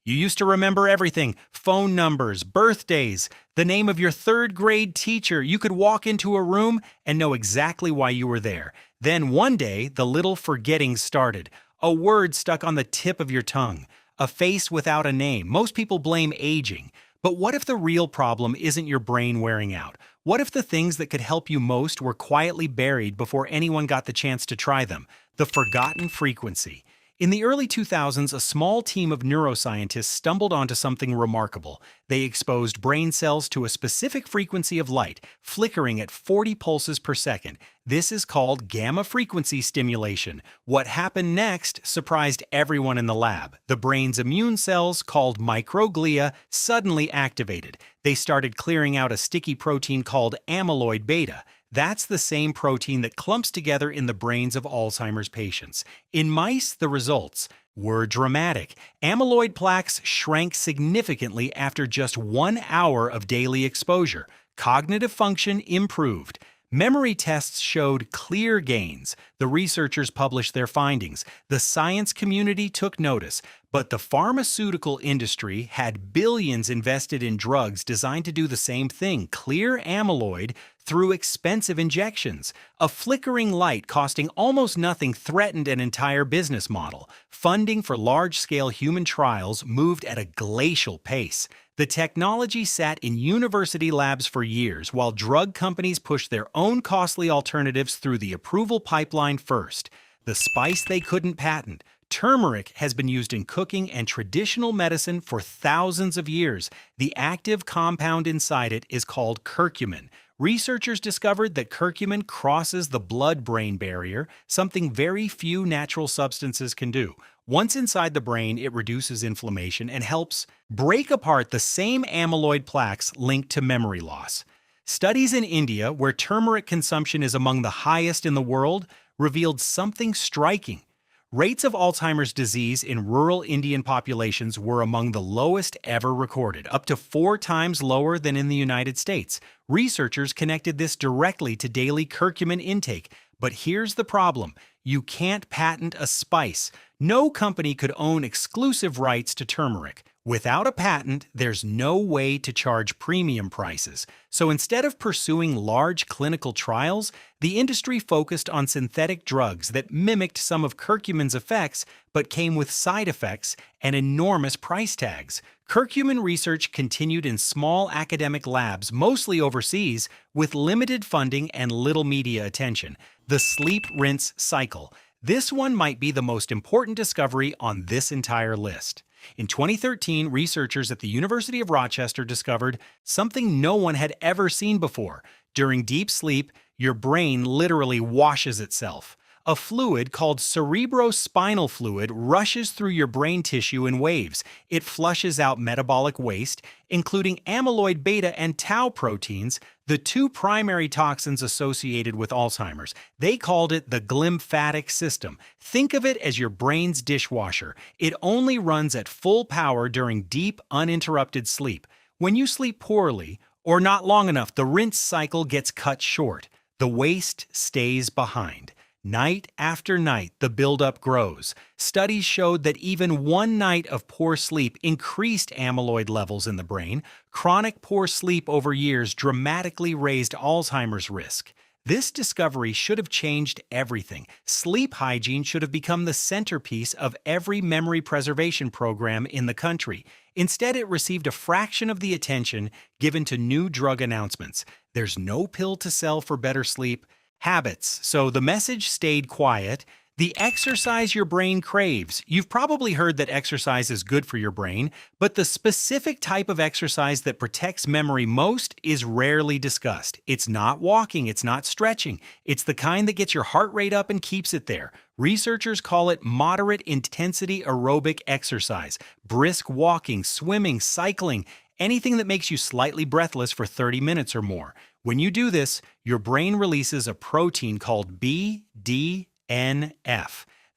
You used to remember everything: phone numbers, birthdays, the name of your third grade teacher. You could walk into a room and know exactly why you were there. Then one day, the little forgetting started. A word stuck on the tip of your tongue. A face without a name. Most people blame aging. But what if the real problem isn't your brain wearing out? What if the things that could help you most were quietly buried before anyone got the chance to try them? The forgotten frequency. In the early 2000s, a small team of neuroscientists stumbled onto something remarkable. They exposed brain cells to a specific frequency of light, flickering at 40 pulses per second. This is called gamma frequency stimulation. What happened next surprised everyone in the lab. The brain's immune cells, called microglia, suddenly activated. They started clearing out a sticky protein called amyloid beta. That's the same protein that clumps together in the brains of Alzheimer's patients. In mice, the results were dramatic. Amyloid plaques shrank significantly after just 1 hour of daily exposure. Cognitive function improved. Memory tests showed clear gains. The researchers published their findings. The science community took notice. But the pharmaceutical industry had billions invested in drugs designed to do the same thing: clear amyloid through expensive injections. A flickering light costing almost nothing threatened an entire business model. Funding for large-scale human trials moved at a glacial pace. The technology sat in university labs for years, while drug companies pushed their own costly alternatives through the approval pipeline first. The spice they couldn't patent. Turmeric has been used in cooking and traditional medicine for thousands of years. The active compound inside it is called curcumin. Researchers discovered that curcumin crosses the blood-brain barrier, something very few natural substances can do. Once inside the brain, it reduces inflammation and helps break apart the same amyloid plaques linked to memory loss. Studies in India, where turmeric consumption is among the highest in the world, revealed something striking. Rates of Alzheimer's disease in rural Indian populations were among the lowest ever recorded, up to 4 times lower than in the United States. Researchers connected this directly to daily curcumin intake. But here's the problem: you can't patent a spice. No company could own exclusive rights to turmeric. Without a patent, there's no way to charge premium prices. So instead of pursuing large clinical trials, the industry focused on synthetic drugs that mimicked some of curcumin's effects but came with side effects and enormous price tags. Curcumin research continued in small academic labs, mostly overseas, with limited funding and little media attention. The sleep-rinse cycle. This one might be the most important discovery on this entire list. In 2013, researchers at the University of Rochester discovered something no one had ever seen before. During deep sleep, your brain literally washes itself. A fluid called cerebrospinal fluid rushes through your brain tissue in waves. It flushes out metabolic waste, including amyloid beta and tau proteins, the 2 primary toxins associated with Alzheimer's. They called it the glymphatic system. Think of it as your brain's dishwasher. It only runs at full power during deep, uninterrupted sleep. When you sleep poorly, or not long enough, the rinse cycle gets cut short. The waste stays behind. Night after night, the buildup grows. Studies showed that even 1 night of poor sleep increased amyloid levels in the brain. Chronic poor sleep over years dramatically raised Alzheimer's risk. This discovery should have changed everything. Sleep hygiene should have become the centerpiece of every memory preservation program in the country. Instead, it received a fraction of the attention given to new drug announcements. There's no pill to sell for better sleep. Habits. So the message stayed quiet. The exercise your brain craves. You've probably heard that exercise is good for your brain, but the specific type of exercise that protects memory most is rarely discussed. It's not walking, it's not stretching. It's the kind that gets your heart rate up and keeps it there. Researchers call it moderate intensity aerobic exercise. Brisk walking, swimming, cycling, anything that makes you slightly breathless for 30 minutes or more. When you do this, your brain releases a protein called BDNF.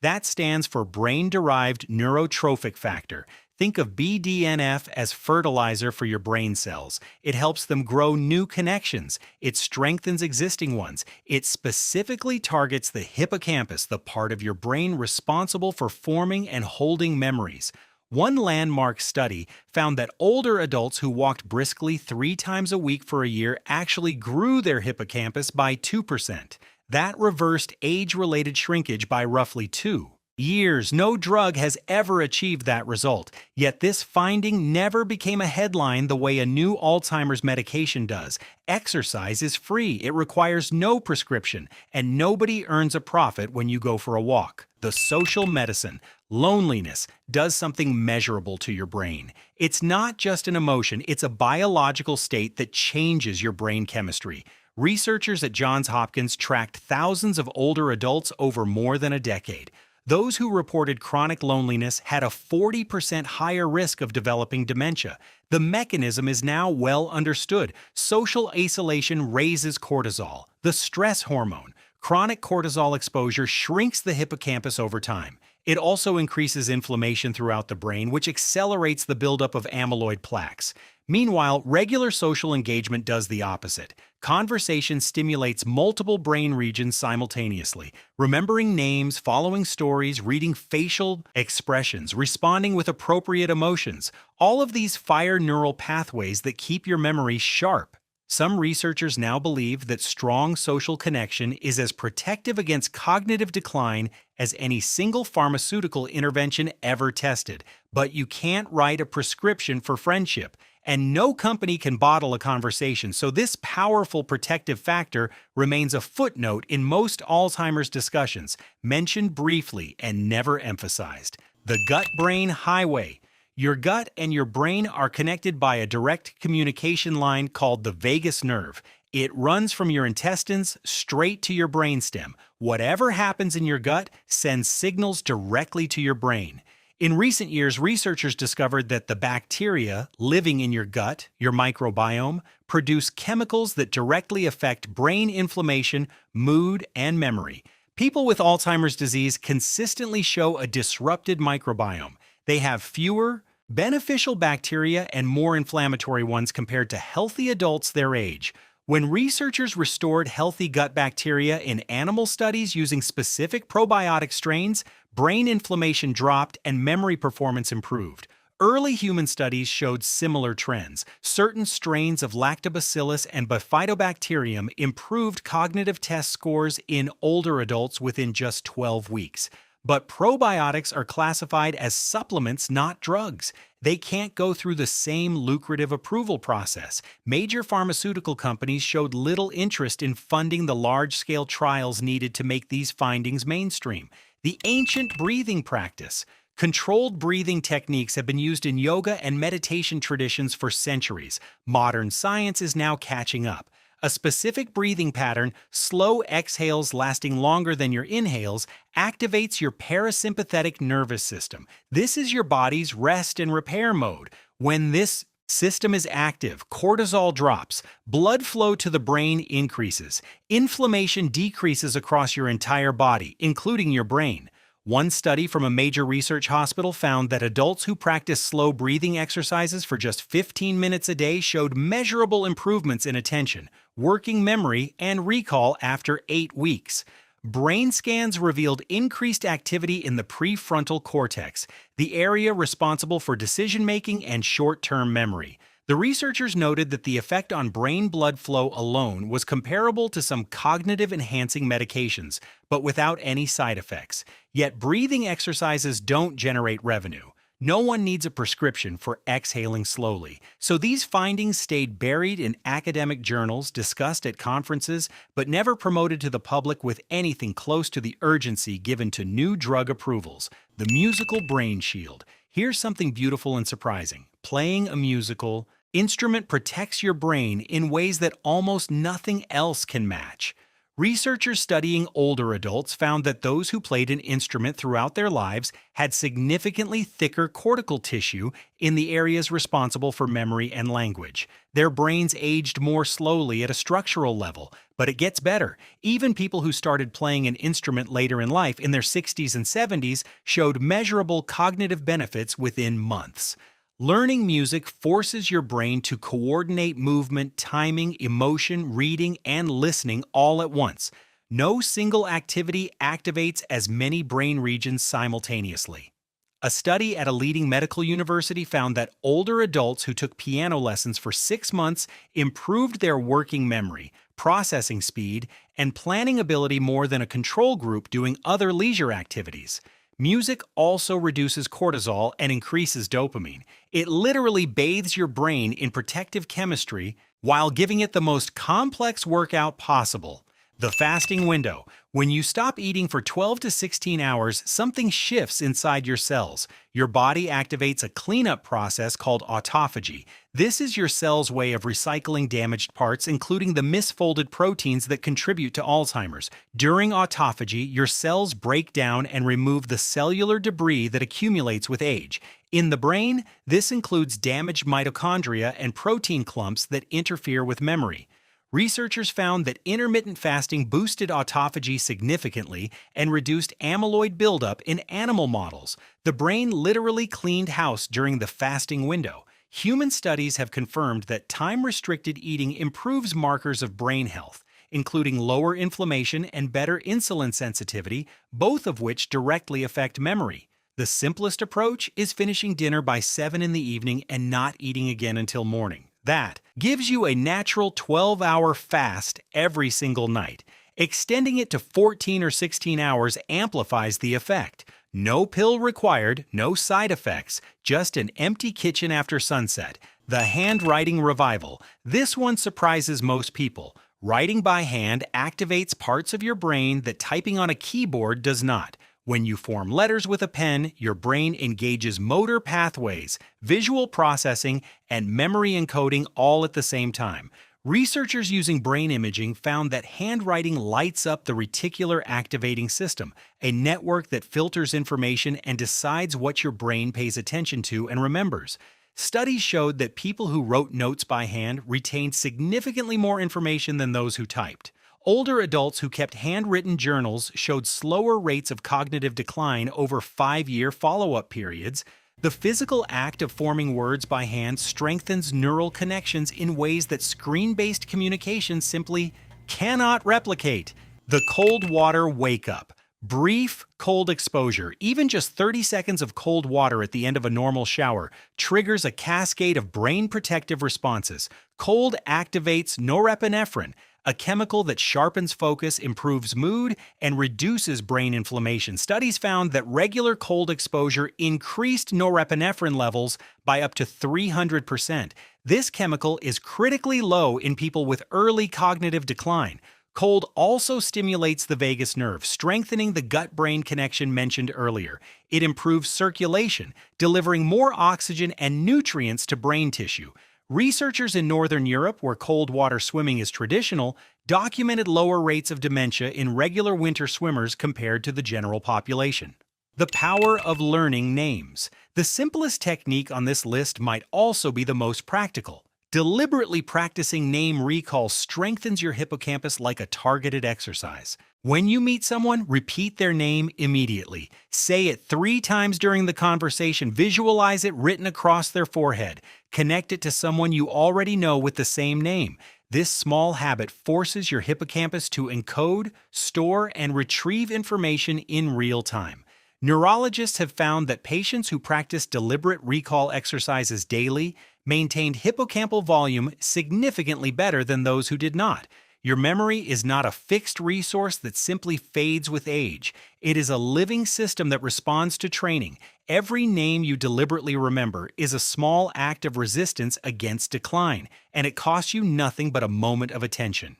That stands for brain-derived neurotrophic factor. Think of BDNF as fertilizer for your brain cells. It helps them grow new connections. It strengthens existing ones. It specifically targets the hippocampus, the part of your brain responsible for forming and holding memories. One landmark study found that older adults who walked briskly 3 times a week for a year actually grew their hippocampus by 2%. That reversed age-related shrinkage by roughly 2 years. No drug has ever achieved that result, yet this finding never became a headline the way a new Alzheimer's medication does. Exercise is free, it requires no prescription, and nobody earns a profit when you go for a walk. The social medicine, loneliness, does something measurable to your brain. It's not just an emotion, it's a biological state that changes your brain chemistry. Researchers at Johns Hopkins tracked thousands of older adults over more than a decade. Those who reported chronic loneliness had a 40% higher risk of developing dementia. The mechanism is now well understood. Social isolation raises cortisol, the stress hormone. Chronic cortisol exposure shrinks the hippocampus over time. It also increases inflammation throughout the brain, which accelerates the buildup of amyloid plaques. Meanwhile, regular social engagement does the opposite. Conversation stimulates multiple brain regions simultaneously. Remembering names, following stories, reading facial expressions, responding with appropriate emotions. All of these fire neural pathways that keep your memory sharp. Some researchers now believe that strong social connection is as protective against cognitive decline as any single pharmaceutical intervention ever tested. But you can't write a prescription for friendship. And no company can bottle a conversation, so this powerful protective factor remains a footnote in most Alzheimer's discussions, mentioned briefly and never emphasized. The gut-brain highway. Your gut and your brain are connected by a direct communication line called the vagus nerve. It runs from your intestines straight to your brainstem. Whatever happens in your gut sends signals directly to your brain. In recent years, researchers discovered that the bacteria living in your gut, your microbiome, produce chemicals that directly affect brain inflammation, mood, and memory. People with Alzheimer's disease consistently show a disrupted microbiome. They have fewer beneficial bacteria and more inflammatory ones compared to healthy adults their age. When researchers restored healthy gut bacteria in animal studies using specific probiotic strains, brain inflammation dropped and memory performance improved. Early human studies showed similar trends. Certain strains of lactobacillus and bifidobacterium improved cognitive test scores in older adults within just 12 weeks. But probiotics are classified as supplements, not drugs. They can't go through the same lucrative approval process. Major pharmaceutical companies showed little interest in funding the large-scale trials needed to make these findings mainstream. The ancient breathing practice. Controlled breathing techniques have been used in yoga and meditation traditions for centuries. Modern science is now catching up. A specific breathing pattern, slow exhales lasting longer than your inhales, activates your parasympathetic nervous system. This is your body's rest and repair mode. When this system is active, cortisol drops, blood flow to the brain increases, inflammation decreases across your entire body, including your brain. One study from a major research hospital found that adults who practice slow breathing exercises for just 15 minutes a day showed measurable improvements in attention, working memory, and recall after 8 weeks. Brain scans revealed increased activity in the prefrontal cortex, the area responsible for decision-making and short-term memory. The researchers noted that the effect on brain blood flow alone was comparable to some cognitive-enhancing medications, but without any side effects. Yet breathing exercises don't generate revenue. No one needs a prescription for exhaling slowly. So these findings stayed buried in academic journals, discussed at conferences, but never promoted to the public with anything close to the urgency given to new drug approvals. The musical brain shield. Here's something beautiful and surprising. Playing a musical instrument protects your brain in ways that almost nothing else can match. Researchers studying older adults found that those who played an instrument throughout their lives had significantly thicker cortical tissue in the areas responsible for memory and language. Their brains aged more slowly at a structural level, but it gets better. Even people who started playing an instrument later in life, in their 60s and 70s, showed measurable cognitive benefits within months. Learning music forces your brain to coordinate movement, timing, emotion, reading, and listening all at once. No single activity activates as many brain regions simultaneously. A study at a leading medical university found that older adults who took piano lessons for 6 months improved their working memory, processing speed, and planning ability more than a control group doing other leisure activities. Music also reduces cortisol and increases dopamine. It literally bathes your brain in protective chemistry while giving it the most complex workout possible. The fasting window. When you stop eating for 12 to 16 hours, something shifts inside your cells. Your body activates a cleanup process called autophagy. This is your cell's way of recycling damaged parts, including the misfolded proteins that contribute to Alzheimer's. During autophagy, your cells break down and remove the cellular debris that accumulates with age. In the brain, this includes damaged mitochondria and protein clumps that interfere with memory. Researchers found that intermittent fasting boosted autophagy significantly and reduced amyloid buildup in animal models. The brain literally cleaned house during the fasting window. Human studies have confirmed that time-restricted eating improves markers of brain health, including lower inflammation and better insulin sensitivity, both of which directly affect memory. The simplest approach is finishing dinner by 7 in the evening and not eating again until morning. That gives you a natural 12-hour fast every single night. Extending it to 14 or 16 hours amplifies the effect. No pill required, no side effects, just an empty kitchen after sunset. The handwriting revival. This one surprises most people. Writing by hand activates parts of your brain that typing on a keyboard does not. When you form letters with a pen, your brain engages motor pathways, visual processing, and memory encoding all at the same time. Researchers using brain imaging found that handwriting lights up the reticular activating system, a network that filters information and decides what your brain pays attention to and remembers. Studies showed that people who wrote notes by hand retained significantly more information than those who typed. Older adults who kept handwritten journals showed slower rates of cognitive decline over 5-year follow-up periods. The physical act of forming words by hand strengthens neural connections in ways that screen-based communication simply cannot replicate. The cold water wake-up. Brief cold exposure, even just 30 seconds of cold water at the end of a normal shower, triggers a cascade of brain protective responses. Cold activates norepinephrine, a chemical that sharpens focus, improves mood, and reduces brain inflammation. Studies found that regular cold exposure increased norepinephrine levels by up to 300%. This chemical is critically low in people with early cognitive decline. Cold also stimulates the vagus nerve, strengthening the gut-brain connection mentioned earlier. It improves circulation, delivering more oxygen and nutrients to brain tissue. Researchers in Northern Europe, where cold water swimming is traditional, documented lower rates of dementia in regular winter swimmers compared to the general population. The power of learning names. The simplest technique on this list might also be the most practical. Deliberately practicing name recall strengthens your hippocampus like a targeted exercise. When you meet someone, repeat their name immediately. Say it 3 times during the conversation. Visualize it written across their forehead. Connect it to someone you already know with the same name. This small habit forces your hippocampus to encode, store, and retrieve information in real time. Neurologists have found that patients who practice deliberate recall exercises daily maintained hippocampal volume significantly better than those who did not. Your memory is not a fixed resource that simply fades with age. It is a living system that responds to training. Every name you deliberately remember is a small act of resistance against decline, and it costs you nothing but a moment of attention.